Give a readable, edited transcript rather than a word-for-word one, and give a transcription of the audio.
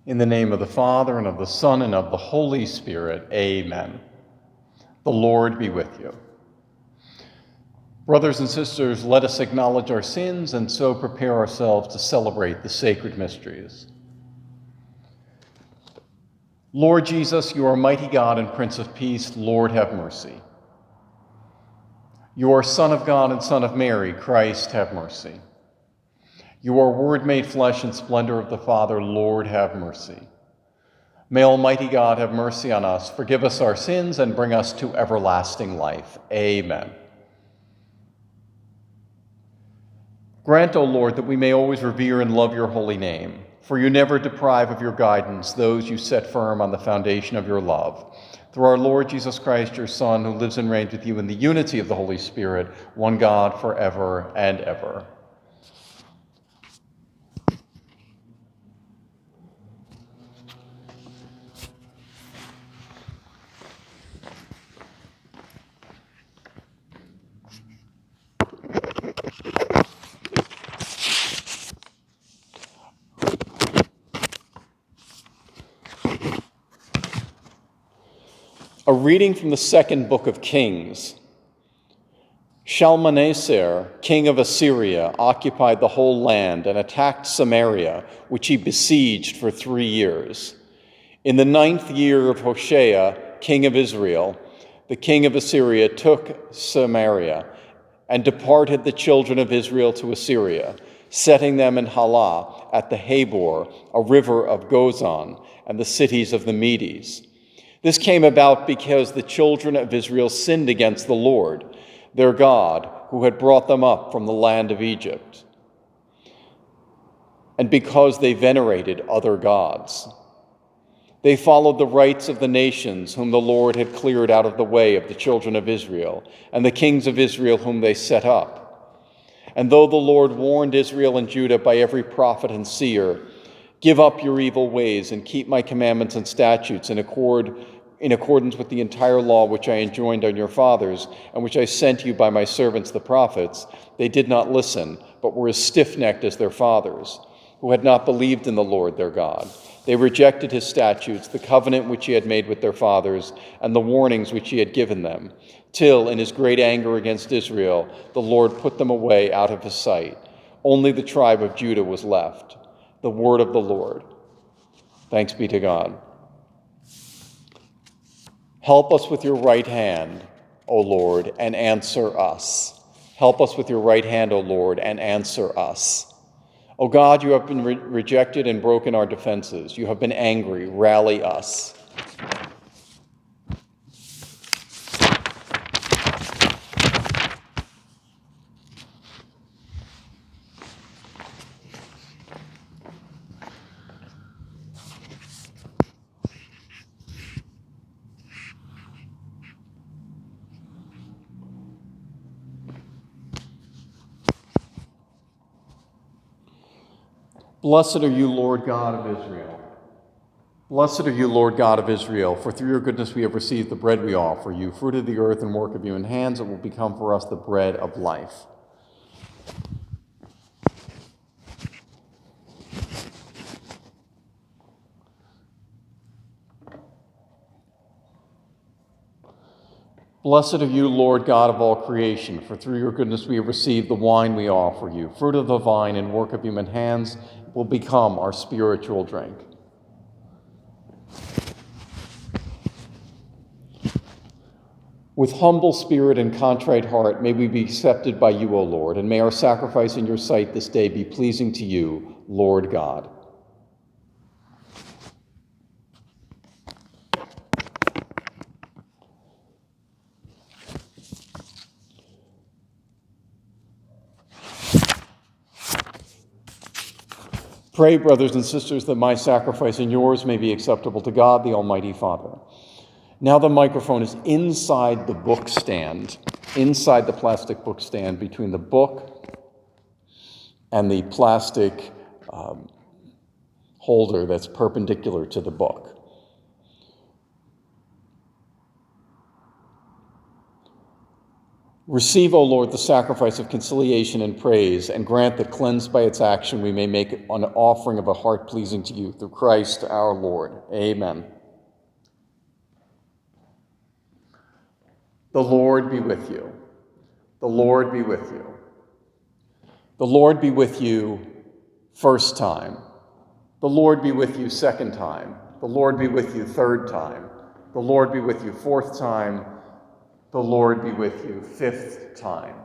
In the name of the Father, and of the Son, and of the Holy Spirit, amen. The Lord be with you. Brothers and sisters, let us acknowledge our sins and so prepare ourselves to celebrate the sacred mysteries. Lord Jesus, you are mighty God and Prince of Peace. Lord, have mercy. You are Son of God and Son of Mary. Christ, have mercy. You are Word made flesh and splendor of the Father. Lord, have mercy. May Almighty God have mercy on us, forgive us our sins, and bring us to everlasting life. Amen. Grant, O Lord, that we may always revere and love your holy name, for you never deprive of your guidance those you set firm on the foundation of your love. Through our Lord Jesus Christ, your Son, who lives and reigns with you in the unity of the Holy Spirit, one God, forever and ever. A reading from the second book of Kings. Shalmaneser, king of Assyria, occupied the whole land and attacked Samaria, which he besieged for 3 years. In the 9th year of Hoshea, king of Israel, the king of Assyria took Samaria and departed the children of Israel to Assyria, setting them in Halah at the Habor, a river of Gozan, and the cities of the Medes. This came about because the children of Israel sinned against the Lord, their God, who had brought them up from the land of Egypt, and because they venerated other gods. They followed the rites of the nations whom the Lord had cleared out of the way of the children of Israel, and the kings of Israel whom they set up. And though the Lord warned Israel and Judah by every prophet and seer, "Give up your evil ways and keep my commandments and statutes in accordance with the entire law which I enjoined on your fathers, and which I sent you by my servants the prophets," they did not listen, but were as stiff-necked as their fathers, who had not believed in the Lord their God. They rejected his statutes, the covenant which he had made with their fathers, and the warnings which he had given them, till, in his great anger against Israel, the Lord put them away out of his sight. Only the tribe of Judah was left. The word of the Lord. Thanks be to God. Help us with your right hand, O Lord, and answer us. Help us with your right hand, O Lord, and answer us. O God, you have been rejected and broken our defenses. You have been angry. Rally us. Blessed are you, Lord God of Israel. Blessed are you, Lord God of Israel, for through your goodness we have received the bread we offer you, fruit of the earth and work of human hands. It will become for us the bread of life. Blessed are you, Lord God of all creation, for through your goodness we have received the wine we offer you, fruit of the vine and work of human hands. It will become our spiritual drink. With humble spirit and contrite heart, may we be accepted by you, O Lord, and may our sacrifice in your sight this day be pleasing to you, Lord God. Pray, brothers and sisters, that my sacrifice and yours may be acceptable to God, the Almighty Father. Now the microphone is inside the book stand, inside the plastic book stand between the book and the plastic holder that's perpendicular to the book. Receive, O Lord, the sacrifice of conciliation and praise, and grant that, cleansed by its action, we may make an offering of a heart pleasing to you, through Christ our Lord. Amen. The Lord be with you. The Lord be with you. The Lord be with you first time. The Lord be with you second time. The Lord be with you third time. The Lord be with you fourth time. The Lord be with you fifth time.